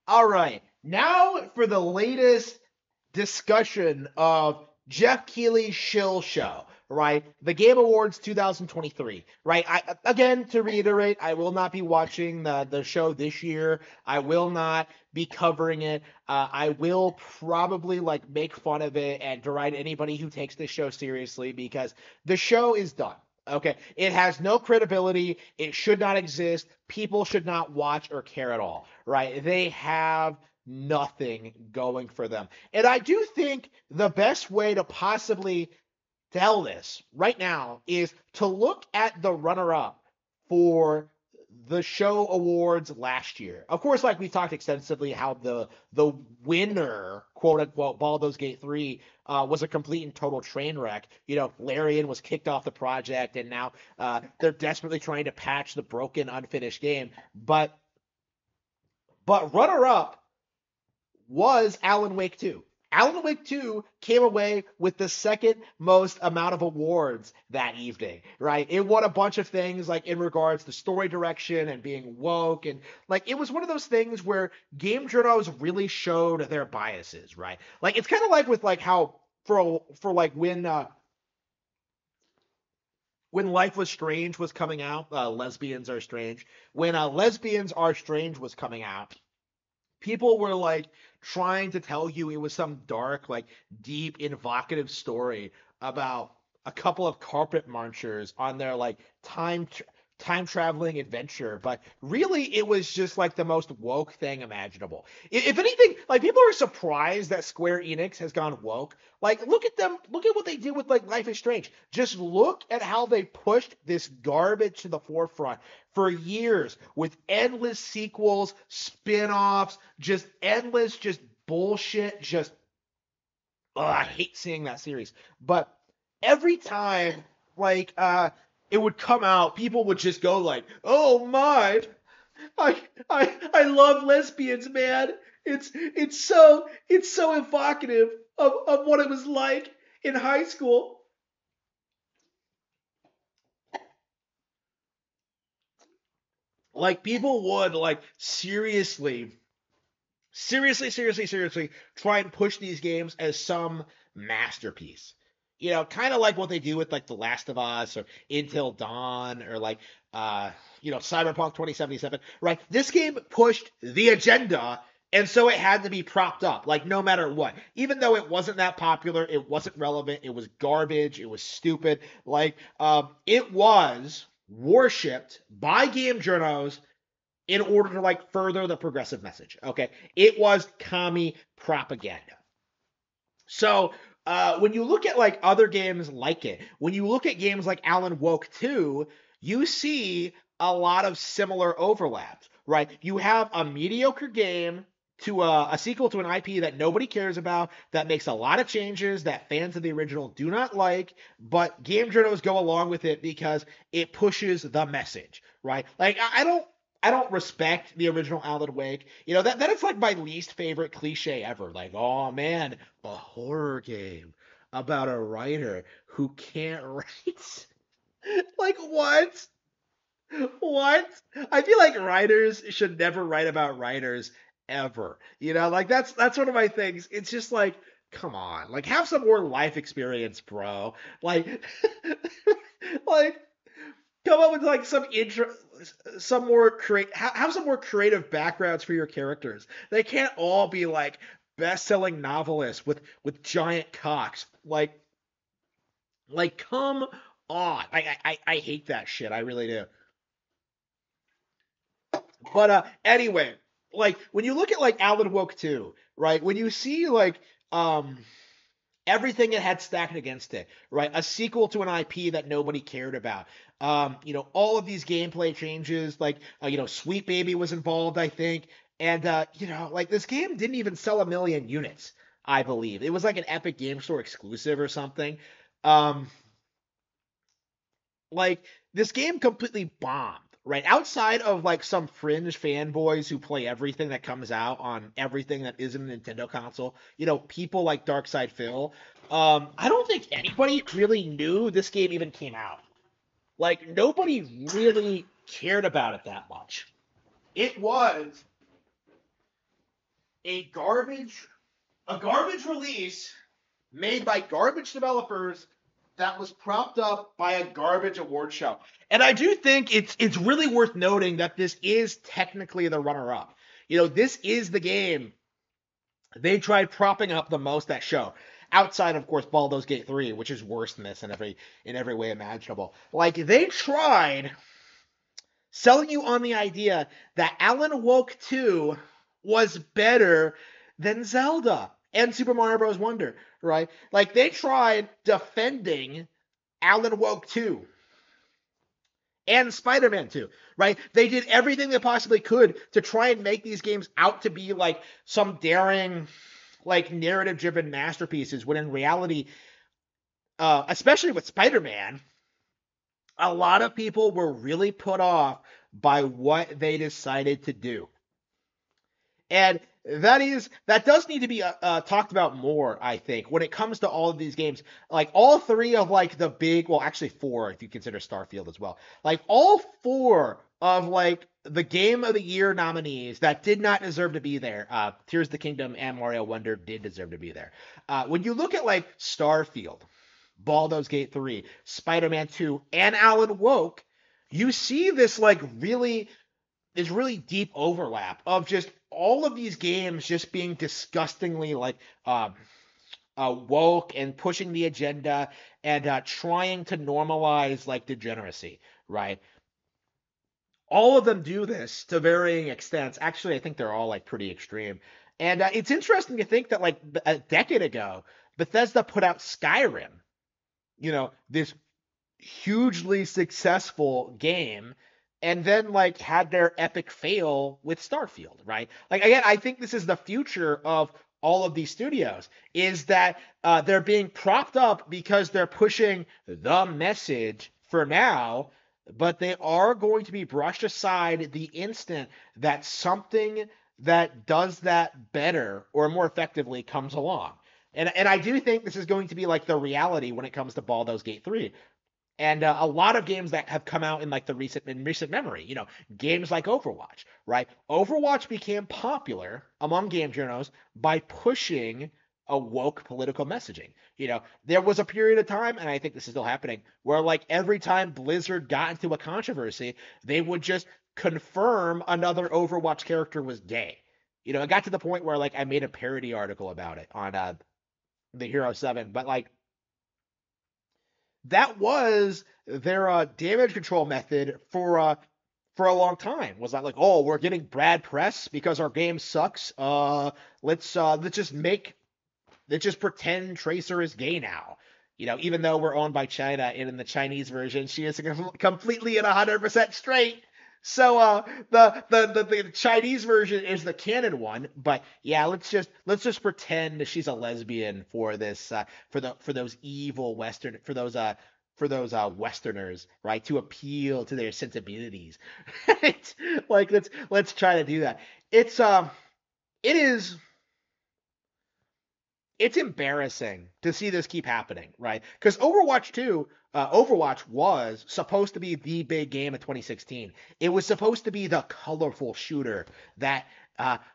All right. Now for the latest discussion of Jeff Keighley's Shill Show, right? The Game Awards 2023, right? Again, to reiterate, I will not be watching the show this year. I will not be covering it. I will probably like make fun of it and deride anybody who takes this show seriously because the show is done. Okay, it has no credibility. It should not exist. People should not watch or care at all, right? They have nothing going for them. And I do think the best way to possibly tell this right now is to look at the runner up for the show awards last year. Of course, like we talked extensively how the winner, quote unquote, Baldur's Gate 3 was a complete and total train wreck. You know, Larian was kicked off the project and now they're desperately trying to patch the broken, unfinished game. But runner up was Alan Wake 2. Alan Wake 2 came away with the second most amount of awards that evening, right? It won a bunch of things like in regards to story direction and being woke and like it was one of those things where game journals really showed their biases, right? Like it's kind of like with like how for like when Life Was Strange was coming out, Lesbians Are Strange. When Lesbians Are Strange was coming out, people were like trying to tell you it was some dark, like deep, evocative story about a couple of carpet marchers on their like time traveling adventure, but really it was just like the most woke thing imaginable. If anything, like people are surprised that Square Enix has gone woke. Like look at them, look at what they did with like Life is Strange. Just look at how they pushed this garbage to the forefront for years with endless sequels, spin-offs, just endless just bullshit, just I hate seeing that series. But every time like it would come out, people would just go like, "Oh my, I love lesbians, man. It's so evocative of what it was like in high school." Like people would like seriously try and push these games as some masterpiece. You know, kind of like what they do with like The Last of Us or Until Dawn or like uh Cyberpunk 2077, right? This game pushed the agenda and so it had to be propped up like no matter what. Even though it wasn't that popular, it wasn't relevant, it was garbage, it was stupid. Like it was worshipped by game journals in order to like further the progressive message. Okay, it was commie propaganda. So when you look at like other games like it, when you look at games like Alan Woke 2, you see a lot of similar overlaps, right? You have a mediocre game to a sequel to an IP that nobody cares about, that makes a lot of changes that fans of the original do not like, but game journals go along with it because it pushes the message, right? Like I don't respect the original Alan Wake. You know, that is like my least favorite cliche ever. Like, oh man, a horror game about a writer who can't write. Like what? What? I feel like writers should never write about writers ever. You know, like that's one of my things. It's just like, come on, like have some more life experience, bro. Like, like come up with like some more have some more creative backgrounds for your characters. They can't all be like best-selling novelists with giant cocks. Like come on. I hate that shit. I really do. But anyway, like when you look at like Alan Woke 2, right? When you see like everything it had stacked against it, right? A sequel to an IP that nobody cared about. All of these gameplay changes, like, Sweet Baby was involved, I think. And, like this game didn't even sell a million units, I believe. It was like an Epic Game Store exclusive or something. Um, like this game completely bombed, right? Outside of like some fringe fanboys who play everything that comes out on everything that isn't a Nintendo console, people like Darkside Phil. I don't think anybody really knew this game even came out. Like nobody really cared about it that much. It was a garbage a garbage release made by garbage developers that was propped up by a garbage award show. And I do think it's really worth noting that this is technically the runner up. This is the game they tried propping up the most that show. Outside, of course, Baldur's Gate 3, which is worse than this in every way imaginable. Like they tried selling you on the idea that Alan Woke 2 was better than Zelda and Super Mario Bros. Wonder, right? Like they tried defending Alan Woke 2 and Spider-Man 2, right? They did everything they possibly could to try and make these games out to be like some daring, like narrative-driven masterpieces, when in reality, especially with Spider-Man, a lot of people were really put off by what they decided to do. And that does need to be talked about more, I think, when it comes to all of these games. Like all three of like the big, well, actually four if you consider Starfield as well. Like all four of like the Game of the Year nominees that did not deserve to be there. Tears of the Kingdom and Mario Wonder did deserve to be there. When you look at like Starfield, Baldur's Gate 3, Spider-Man 2, and Alan Woke, you see this really deep overlap of just all of these games just being disgustingly like woke and pushing the agenda and trying to normalize like degeneracy, right? All of them do this to varying extents. Actually, I think they're all like pretty extreme. And it's interesting to think that like a decade ago, Bethesda put out Skyrim, this hugely successful game, and then like had their epic fail with Starfield, right? Like again, I think this is the future of all of these studios, is that they're being propped up because they're pushing the message for now, but they are going to be brushed aside the instant that something that does that better or more effectively comes along. And I do think this is going to be like the reality when it comes to Baldur's Gate 3, and a lot of games that have come out in like the recent memory, games like Overwatch, right? Overwatch became popular among game journals by pushing a woke political messaging. There was a period of time, and I think this is still happening, where like every time Blizzard got into a controversy, they would just confirm another Overwatch character was gay. It got to the point where like I made a parody article about it on the Hero 7, but like that was their damage control method for a long time. Was that like, oh, we're getting bad press because our game sucks? Let's just pretend Tracer is gay now. Even though we're owned by China, and in the Chinese version, she is completely and 100% straight. So the Chinese version is the canon one, but yeah, let's just pretend that she's a lesbian for this for those evil Westerners, right, to appeal to their sensibilities. Right? Like let's try to do that. It is it's embarrassing to see this keep happening, right? Because Overwatch 2, Overwatch was supposed to be the big game of 2016. It was supposed to be the colorful shooter that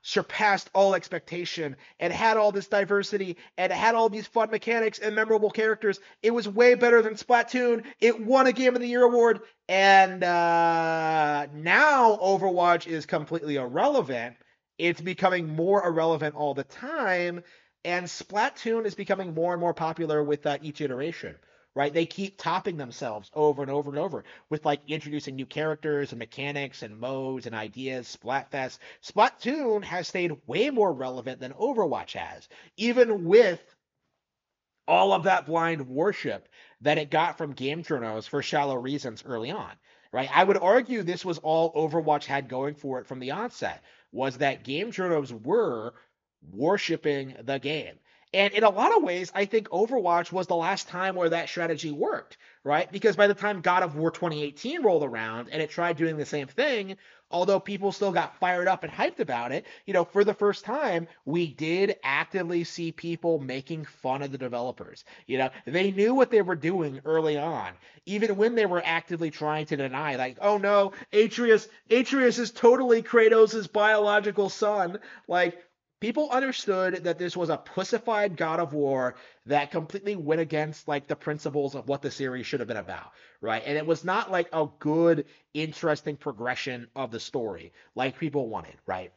surpassed all expectation and had all this diversity and had all these fun mechanics and memorable characters. It was way better than Splatoon. It won a Game of the Year award, and now Overwatch is completely irrelevant. It's becoming more irrelevant all the time, and Splatoon is becoming more and more popular with each iteration, right? They keep topping themselves over and over and over with like introducing new characters and mechanics and modes and ideas. Splatfest. Splatoon has stayed way more relevant than Overwatch has, even with all of that blind worship that it got from game journals for shallow reasons early on, right? I would argue this was all Overwatch had going for it from the onset, was that game journals were worshiping the game. And in a lot of ways, I think Overwatch was the last time where that strategy worked, right? Because by the time God of War 2018 rolled around and it tried doing the same thing, although people still got fired up and hyped about it, for the first time, we did actively see people making fun of the developers. They knew what they were doing early on, even when they were actively trying to deny, like, oh no, Atreus is totally Kratos' biological son. Like, people understood that this was a pussified God of War that completely went against like the principles of what the series should have been about, right? And it was not like a good, interesting progression of the story like people wanted, right?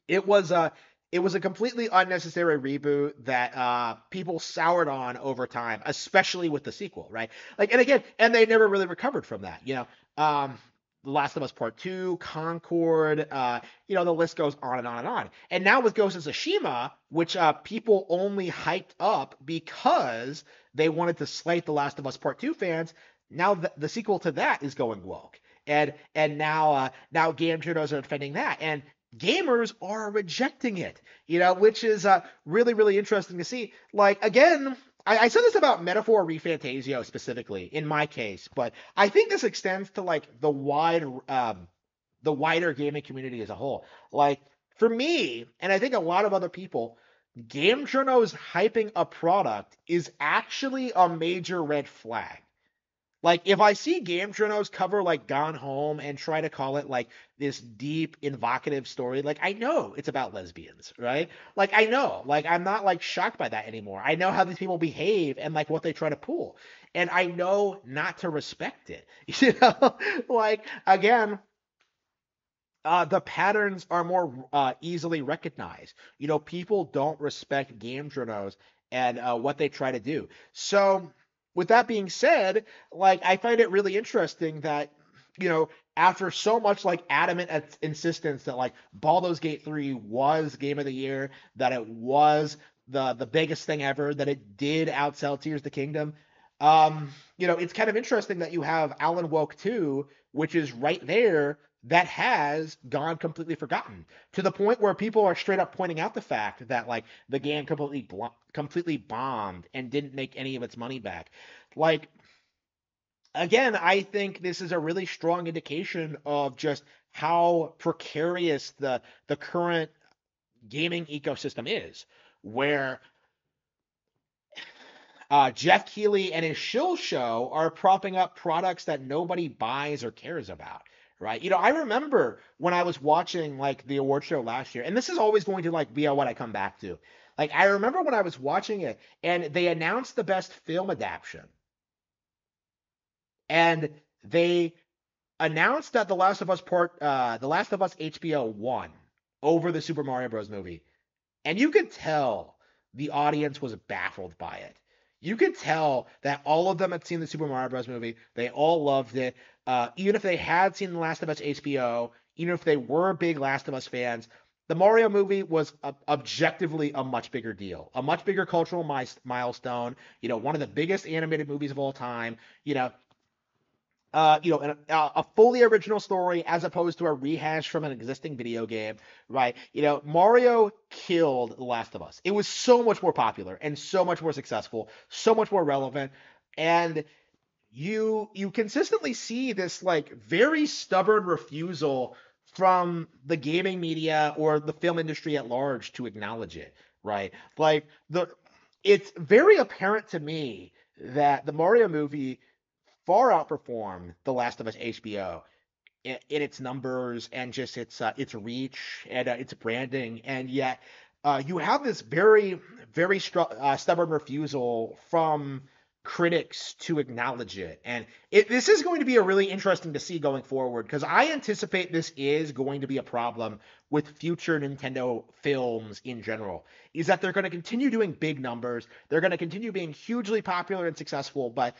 It was a it was a completely unnecessary reboot that people soured on over time, especially with the sequel, right? Like, and again, and they never really recovered from that. The Last of Us Part Two, Concord, the list goes on and on and on. And now with Ghost of Tsushima, which people only hyped up because they wanted to slight the Last of Us Part Two fans. Now the sequel to that is going woke, and now game journals are defending that, and gamers are rejecting it, which is really, really interesting to see. Like, again, I said this about Metaphor ReFantasio specifically in my case, but I think this extends to like the wider gaming community as a whole. Like, for me, and I think a lot of other people, game journos hyping a product is actually a major red flag. Like, if I see game journos cover like Gone Home and try to call it like this deep, evocative story, like, I know it's about lesbians, right? Like, I know, like, I'm not like shocked by that anymore. I know how these people behave and like what they try to pull, and I know not to respect it. Like, again, the patterns are more easily recognized. People don't respect game journos and what they try to do. So, with that being said, like, I find it really interesting that, you know, after so much like adamant insistence that like Baldur's Gate 3 was game of the year, that it was the biggest thing ever, that it did outsell Tears of the Kingdom. It's kind of interesting that you have Alan Woke 2, which is right there, that has gone completely forgotten, to the point where people are straight up pointing out the fact that like the game completely bombed and didn't make any of its money back. Like, again, I think this is a really strong indication of just how precarious the current gaming ecosystem is, where Jeff Keighley and his shill show are propping up products that nobody buys or cares about, right? I remember when I was watching like the award show last year, and this is always going to like be what I come back to. Like, I remember when I was watching it and they announced the best film adaptation, and they announced that The Last of Us HBO won over the Super Mario Bros. Movie. And you could tell the audience was baffled by it. You could tell that all of them had seen the Super Mario Bros. Movie. They all loved it. Even if they had seen The Last of Us HBO, even if they were big Last of Us fans, the Mario movie was objectively a much bigger deal, a much bigger cultural milestone. One of the biggest animated movies of all time. A fully original story as opposed to a rehash from an existing video game, right? Mario killed The Last of Us. It was so much more popular and so much more successful, so much more relevant, and you consistently see this like very stubborn refusal from the gaming media or the film industry at large to acknowledge it, right? Like, it's very apparent to me that the Mario movie far outperformed The Last of Us HBO in its numbers and just its reach and its branding, and yet you have this very, very stubborn refusal from critics to acknowledge it, and this is going to be a really interesting to see going forward, because I anticipate this is going to be a problem with future Nintendo films in general, is that they're going to continue doing big numbers, they're going to continue being hugely popular and successful, but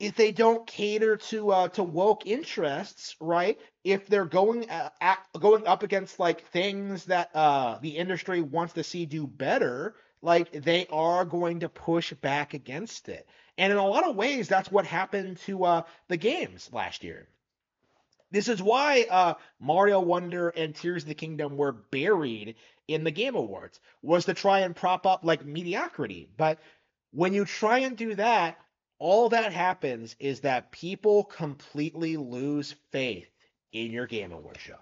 if they don't cater to woke interests, right? If they're going up against like things that the industry wants to see do better, like, they are going to push back against it. And in a lot of ways, that's what happened to the games last year. This is why Mario Wonder and Tears of the Kingdom were buried in the Game Awards, was to try and prop up like mediocrity. But when you try and do that, all that happens is that people completely lose faith in your Game Awards show.